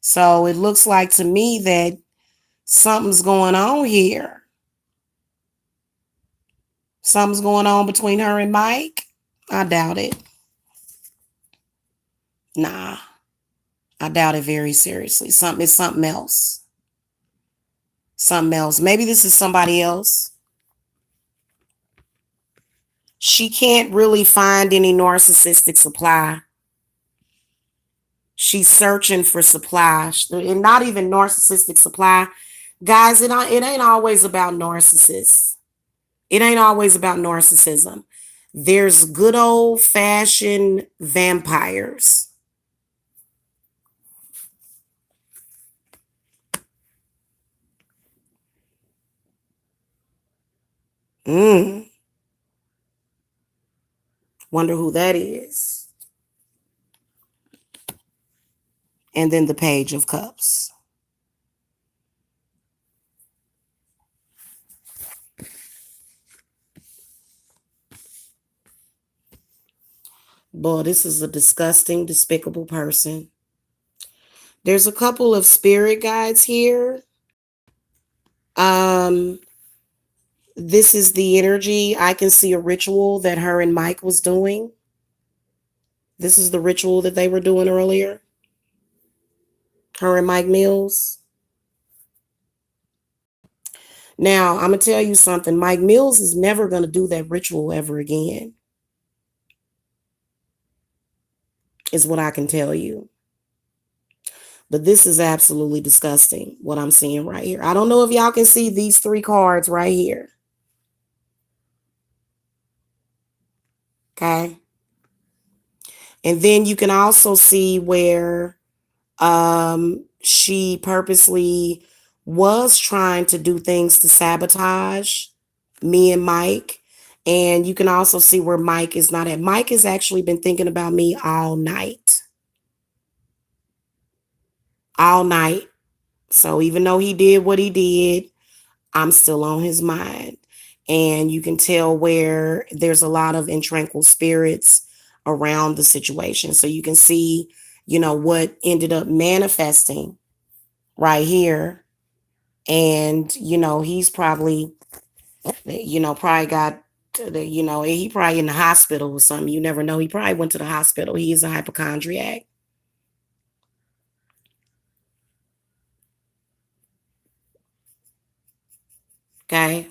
So it looks like to me that something's going on here. Something's going on between her and Mike. I doubt it. Nah, I doubt it very seriously. It's something else. Something else. Maybe this is somebody else. She can't really find any narcissistic supply. She's searching for supply, and not even narcissistic supply. Guys, it ain't always about narcissists. It ain't always about narcissism. There's good old fashioned vampires. Wonder who that is. And then the Page of Cups. Boy, this is a disgusting, despicable person. There's a couple of spirit guides here. This is the energy. I can see a ritual that her and Mike was doing. This is the ritual that they were doing earlier. Her and Mike Mills. Now, I'm going to tell you something. Mike Mills is never going to do that ritual ever again. Is what I can tell you. But this is absolutely disgusting, what I'm seeing right here. I don't know if y'all can see these 3 cards right here. Okay. And then you can also see where she purposely was trying to do things to sabotage me and Mike. And you can also see where Mike is not at. Mike has actually been thinking about me all night. All night. So even though he did what he did, I'm still on his mind. And you can tell where there's a lot of intranquil spirits around the situation. So you can see, what ended up manifesting right here. And, he's probably got, he probably in the hospital or something. You never know. He probably went to the hospital. He is a hypochondriac. Okay.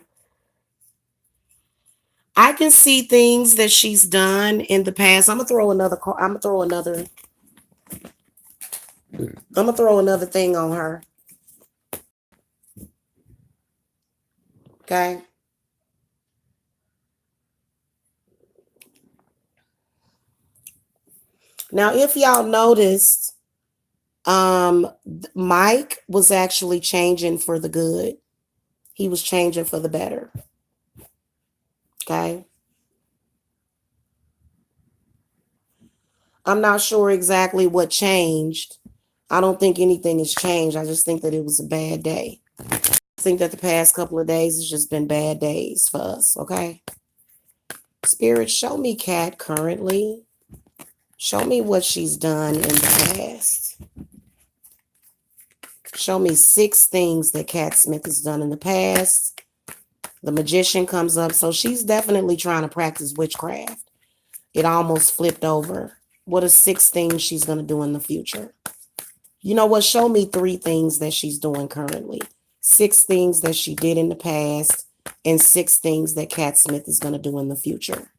I can see things that she's done in the past. I'm gonna throw another thing on her. Okay. Now, if y'all noticed, Mike was actually changing for the good. He was changing for the better. Okay. I'm not sure exactly what changed. I don't think anything has changed. I just think that it was a bad day. I think that the past couple of days has just been bad days for us. Okay. Spirit, show me Kat currently. Show me what she's done in the past. Show me 6 things that Kat Smith has done in the past. The Magician comes up. So she's definitely trying to practice witchcraft. It almost flipped over. What are 6 things she's going to do in the future? You know what? Show me 3 things that she's doing currently. 6 things that she did in the past. And 6 things that Kat Smith is going to do in the future.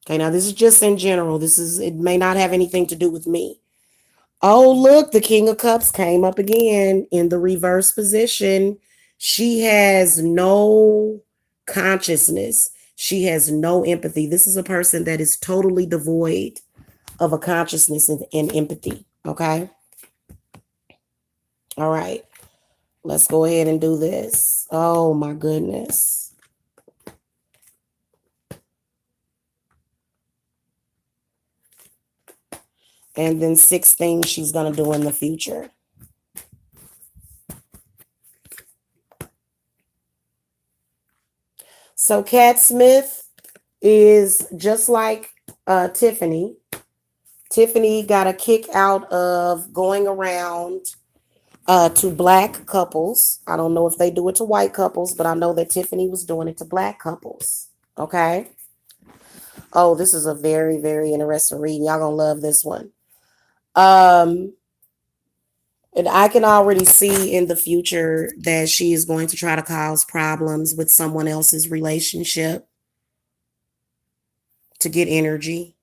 Okay, now this is just in general. It may not have anything to do with me. Oh, look, the King of Cups came up again in the reverse position. She has no consciousness. She has no empathy. This is a person that is totally devoid of a consciousness and empathy. Okay. All right. Let's go ahead and do this. Oh my goodness. And then 6 things she's going to do in the future. So Cat Smith is just like Tiffany. Tiffany got a kick out of going around to black couples. I don't know if they do it to white couples, but I know that Tiffany was doing it to black couples. Okay. Oh, this is a very, very interesting reading. Y'all gonna love this one. And I can already see in the future that she is going to try to cause problems with someone else's relationship to get energy.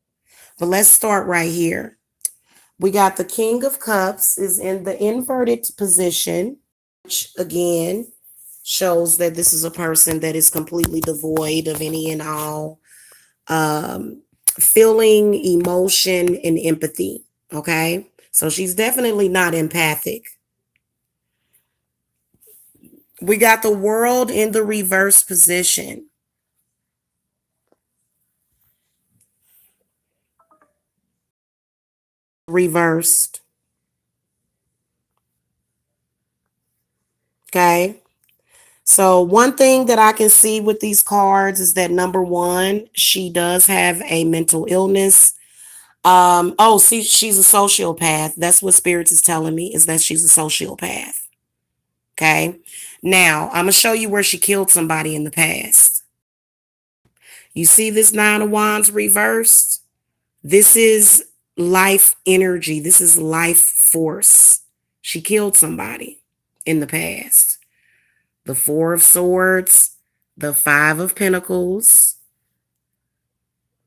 But let's start right here. We got the King of Cups is in the inverted position, which again shows that this is a person that is completely devoid of any and all feeling, emotion, and empathy. Okay. So she's definitely not empathic. We got the World in the reverse position. Reversed. Okay. So one thing that I can see with these cards is that number one, she does have a mental illness. Oh, see, she's a sociopath. That's what spirits is telling me, is that she's a sociopath. Okay. Now I'm gonna show you where she killed somebody in the past. You see this 9 of Wands reversed? This is life energy. This is life force. She killed somebody in the past. The 4 of Swords, the 5 of Pentacles,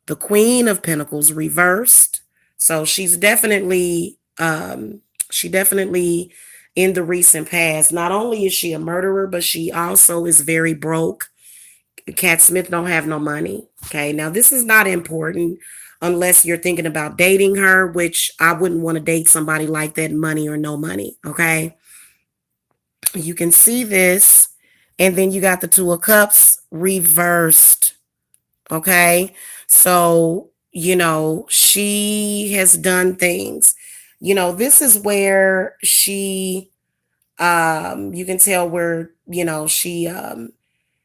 the Queen of Pentacles reversed. So she's definitely, in the recent past, not only is she a murderer, but she also is very broke. Cat Smith don't have no money. Okay. Now this is not important unless you're thinking about dating her, which I wouldn't want to date somebody like that, money or no money. Okay. You can see this. And then you got the 2 of Cups reversed. Okay. So, she has done things. This is where she, you can tell where,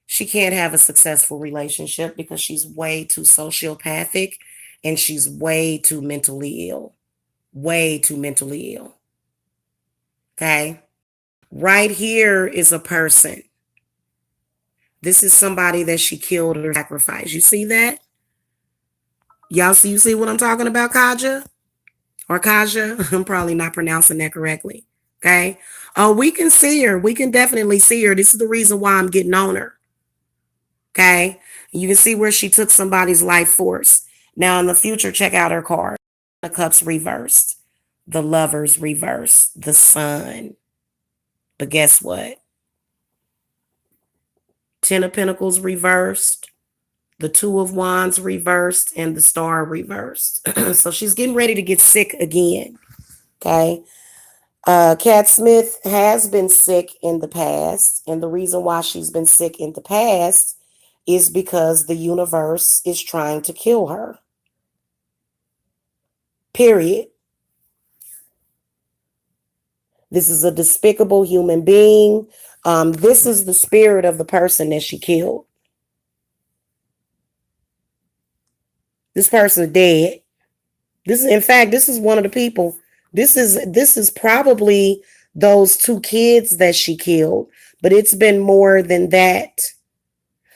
she can't have a successful relationship because she's way too sociopathic and she's way too mentally ill. Way too mentally ill. Okay. Right here is a person. This is somebody that she killed or sacrificed. You see that? You see what I'm talking about, Kaja? Or Kaja? I'm probably not pronouncing that correctly. Okay. Oh, we can see her. We can definitely see her. This is the reason why I'm getting on her. Okay. You can see where she took somebody's life force. Now in the future, check out her card. The Cups reversed. The Lovers reversed. The Sun. But guess what? 10 of Pentacles reversed. The 2 of Wands reversed. And the Star reversed. So she's getting ready to get sick again. Okay. Cat Smith has been sick in the past. And the reason why she's been sick in the past is because the universe is trying to kill her. Period. This is a despicable human being. This is the spirit of the person that she killed. This person is dead. In fact, this is one of the people. This is probably those 2 kids that she killed, but it's been more than that.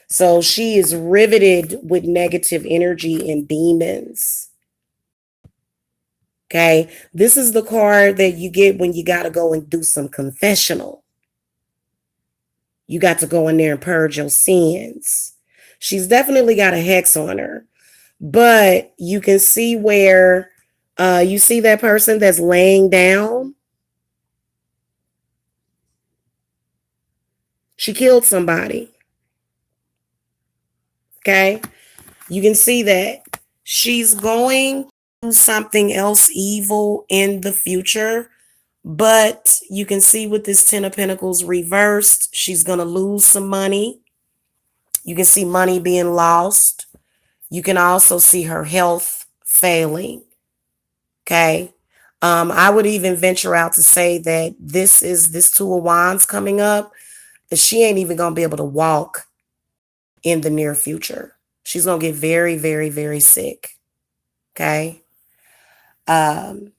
So she is riveted with negative energy and demons. Okay. This is the card that you get when you got to go and do some confessional. You got to go in there and purge your sins. She's definitely got a hex on her. But you can see where you see that person that's laying down. She killed somebody. Okay. You can see that she's going do something else evil in the future. But you can see with this Ten of Pentacles reversed, she's going to lose some money. You can see money being lost. You can also see her health failing. Okay. I would even venture out to say that this Two of Wands coming up, she ain't even going to be able to walk in the near future. She's going to get very, very, very sick. Okay. Um,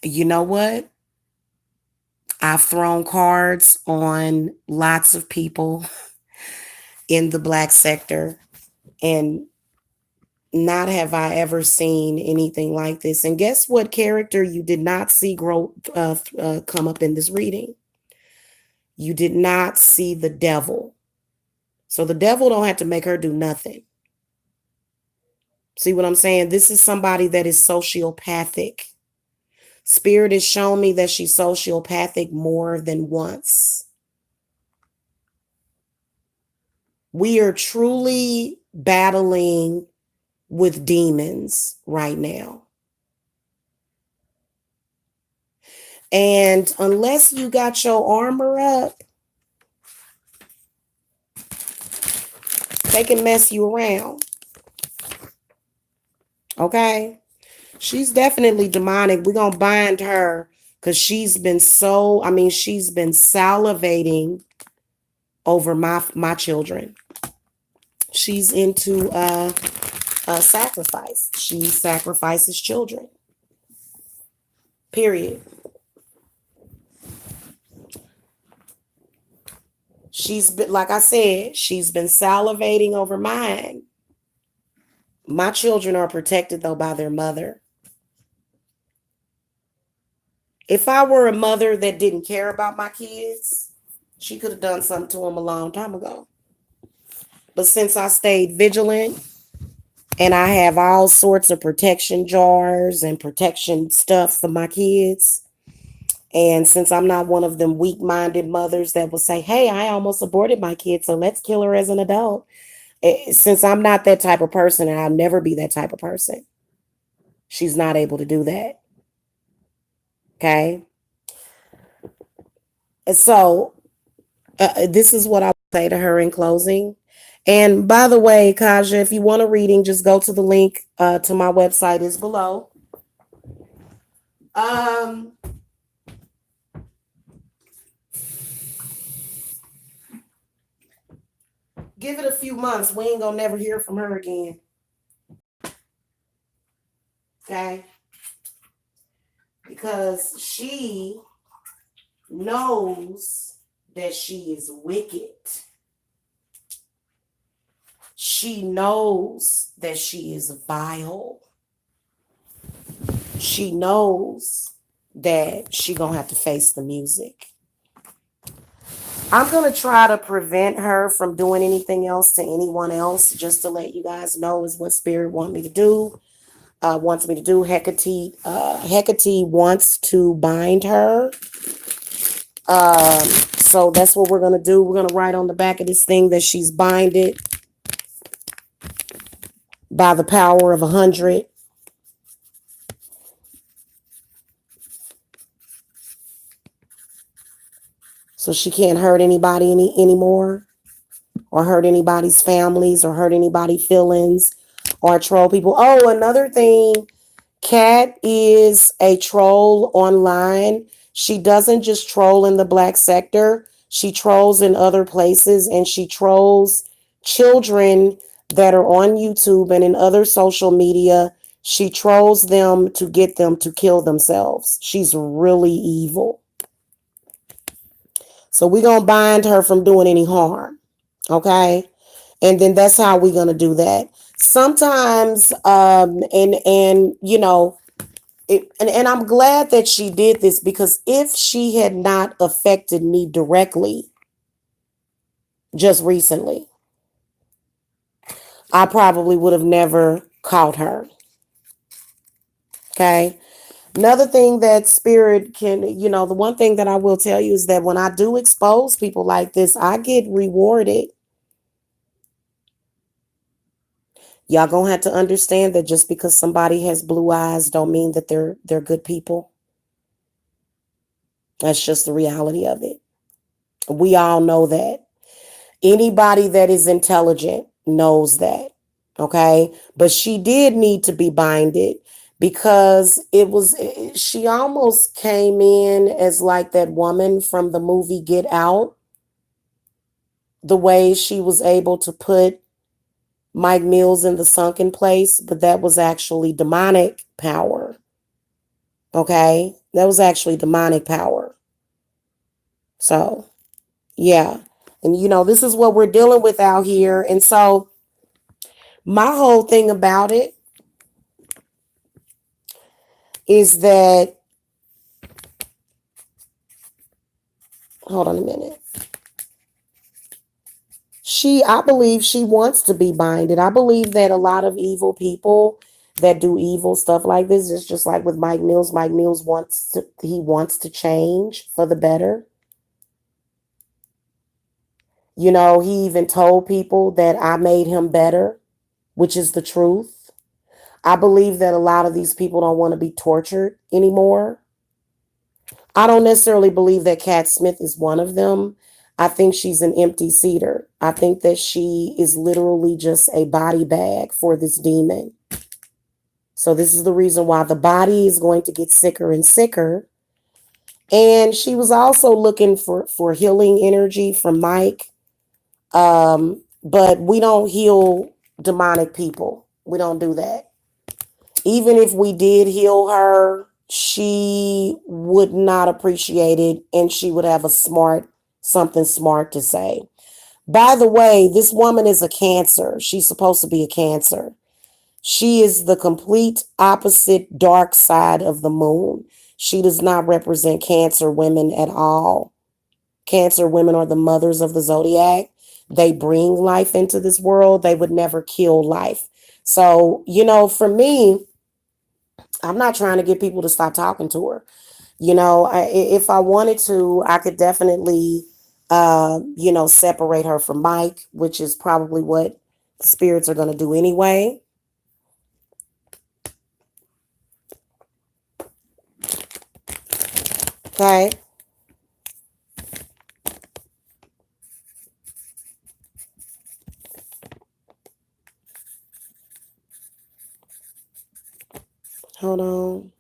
you know what? I've thrown cards on lots of people in the Black sector, and not have I ever seen anything like this. And guess what character you did not see come up in this reading? You did not see the devil. So the devil don't have to make her do nothing. See what I'm saying? This is somebody that is sociopathic. Spirit has shown me that she's sociopathic more than once. We are truly battling with demons right now. And unless you got your armor up, they can mess you around. Okay? She's definitely demonic. We're going to bind her because she's been salivating over my children. She's into sacrifice. She sacrifices children. Period. She's been, like I said, she's been salivating over mine. My children are protected, though, by their mother. If I were a mother that didn't care about my kids, she could have done something to them a long time ago. But since I stayed vigilant and I have all sorts of protection jars and protection stuff for my kids, and since I'm not one of them weak-minded mothers that will say, hey, I almost aborted my kid, so let's kill her as an adult. Since I'm not that type of person, and I'll never be that type of person, she's not able to do that. Okay? And so this is what I would say to her in closing. And by the way, Kaja, if you want a reading, just go to the link to my website is below. Give it a few months. We ain't gonna never hear from her again. Okay? Because she knows that she is wicked. She knows that she is vile. She knows that she gonna have to face the music. I'm going to try to prevent her from doing anything else to anyone else, just to let you guys know is what Spirit wants me to do. Hecate wants to bind her. So that's what we're going to do. We're going to write on the back of this thing that she's binded by the power of 100. So she can't hurt anybody anymore, or hurt anybody's families, or hurt anybody's feelings, or troll people. Oh, another thing, Kat is a troll online. She doesn't just troll in the Black sector. She trolls in other places, and she trolls children that are on YouTube and in other social media. She trolls them to get them to kill themselves. She's really evil. So we're going to bind her from doing any harm. Okay? And then that's how we're going to do that. Sometimes, and you know, and I'm glad that she did this, because if she had not affected me directly just recently, I probably would have never caught her. Okay? Another thing that Spirit can, the one thing that I will tell you is that when I do expose people like this, I get rewarded. Y'all gonna have to understand that just because somebody has blue eyes don't mean that they're good people. That's just the reality of it. We all know that. Anybody that is intelligent knows that. Okay? But she did need to be binded because she almost came in as like that woman from the movie Get Out, the way she was able to put Mike Mills in the sunken place, but that was actually demonic power. Okay? That was actually demonic power. So, yeah. And this is what we're dealing with out here. And so, my whole thing about it is that, hold on a minute. I believe she wants to be binded. I believe that a lot of evil people that do evil stuff like this, it's just like with Mike Mills. Mike Mills wants to change for the better. He even told people that I made him better, which is the truth. I believe that a lot of these people don't want to be tortured anymore. I don't necessarily believe that Cat Smith is one of them. I think she's an empty seater. I think that she is literally just a body bag for this demon. So this is the reason why the body is going to get sicker and sicker. And she was also looking for healing energy from Mike. But we don't heal demonic people. We don't do that. Even if we did heal her, she would not appreciate it, and she would have something smart to say. By the way, this woman is a Cancer. She's supposed to be a Cancer. She is the complete opposite dark side of the moon. She does not represent Cancer women at all. Cancer women are the mothers of the zodiac. They bring life into this world. They would never kill life. So, for me, I'm not trying to get people to stop talking to her. If I wanted to, I could definitely, separate her from Mike, which is probably what spirits are going to do anyway. Okay. Hold on.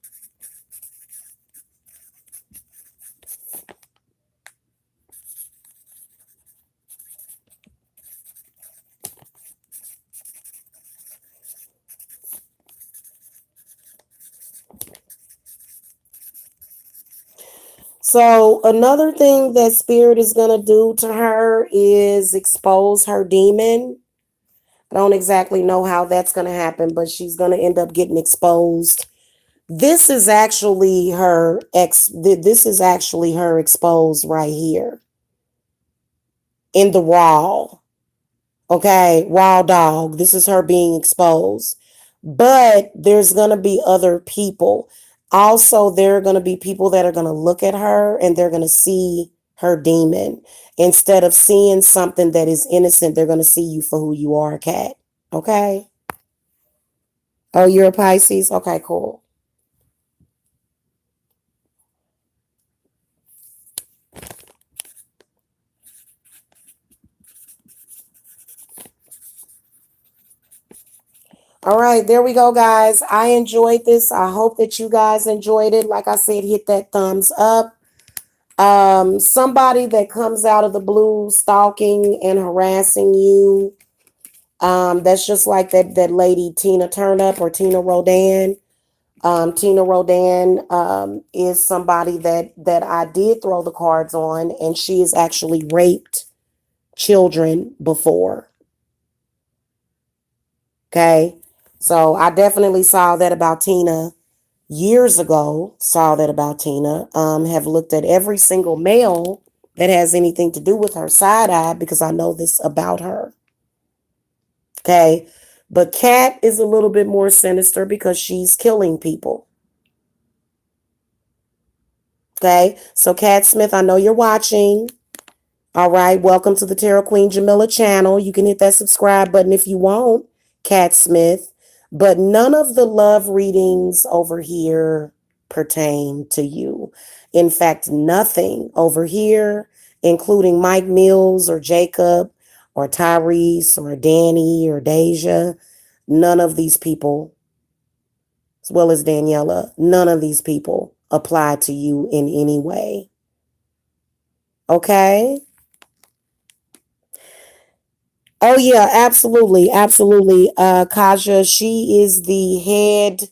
So another thing that spirit is going to do to her is expose her demon. I don't exactly know how that's going to happen, but she's going to end up getting exposed. This is actually this is actually her exposed right here in the raw. Okay, raw dog. This is her being exposed. But there's going to be other people. Also, there are going to be people that are going to look at her and they're going to see her demon. Instead of seeing something that is innocent, they're going to see you for who you are, cat. Okay? Oh, you're a Pisces? Okay, cool. All right, there we go, guys. I enjoyed this. I hope that you guys enjoyed it. Like I said, hit that thumbs up. Somebody that comes out of the blue stalking and harassing you. That's just like that lady Tina Turnup or Tina Rodan. Tina Rodan is somebody that I did throw the cards on, and she has actually raped children before. Okay, so I definitely saw that about Tina years ago. Saw that about Tina. Have looked at every single male that has anything to do with her side eye because I know this about her. Okay, but Kat is a little bit more sinister because she's killing people. Okay, so Kat Smith, I know you're watching. All right, welcome to the Tarot Queen Jamila channel. You can hit that subscribe button if you want. Cat Smith, but none of the love readings over here pertain to you. In fact, nothing over here, including Mike Mills or Jacob or Tyrese or Danny or Deja, none of these people, as well as Daniela, none of these people apply to you in any way. Okay? Oh yeah, absolutely, absolutely. Kaja, she is the head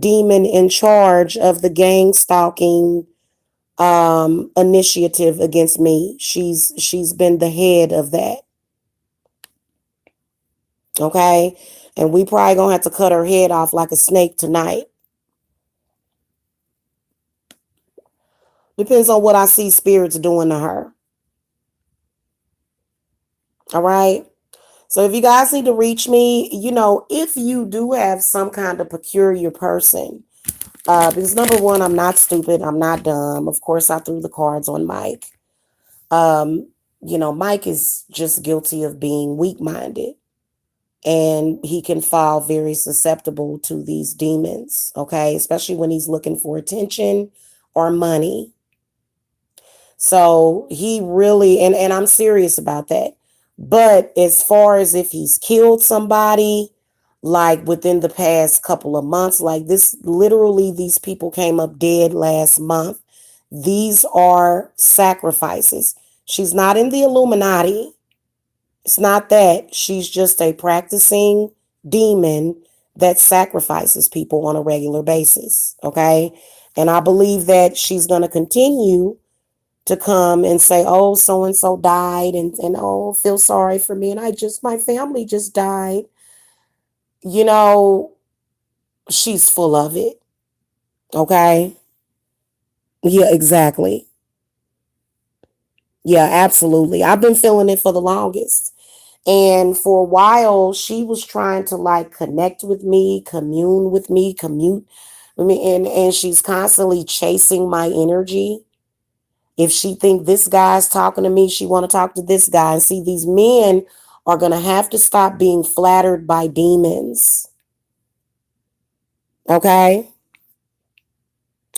demon in charge of the gang stalking initiative against me. She's been the head of that. Okay, and we probably gonna have to cut her head off like a snake tonight. Depends on what I see spirits doing to her. All right. So if you guys need to reach me, if you do have some kind of peculiar person, because number one, I'm not stupid, I'm not dumb. Of course, I threw the cards on Mike. Um, Mike is just guilty of being weak-minded, and he can fall very susceptible to these demons, okay? Especially when he's looking for attention or money. So he really, and I'm serious about that. But as far as if he's killed somebody, like within the past couple of months, like this, literally, these people came up dead last month. These are sacrifices. She's not in the Illuminati. It's not that. She's just a practicing demon that sacrifices people on a regular basis. Okay. And I believe that she's going to continue to come and say, oh, so and so died, and oh, feel sorry for me. And my family just died. You know, she's full of it. Okay. Yeah, exactly. Yeah, absolutely. I've been feeling it for the longest. And for a while, she was trying to like connect with me, commute with me, and she's constantly chasing my energy. If she think this guy's talking to me, she want to talk to this guy. And see, these men are gonna have to stop being flattered by demons. Okay.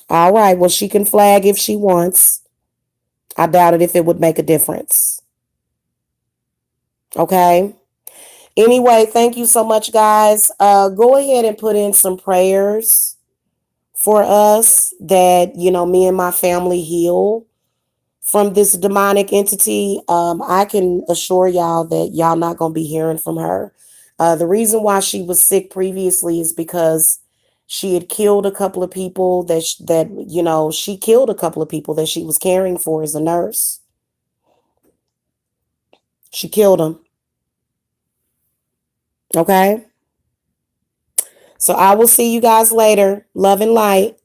All right. Well, she can flag if she wants. I doubt it if it would make a difference. Okay. Anyway, thank you so much, guys. Go ahead and put in some prayers for us that, me and my family heal from this demonic entity. I can assure y'all that y'all not going to be hearing from her. The reason why she was sick previously is because she had killed a couple of people she killed a couple of people that she was caring for as a nurse. She killed them. Okay. So I will see you guys later. Love and light.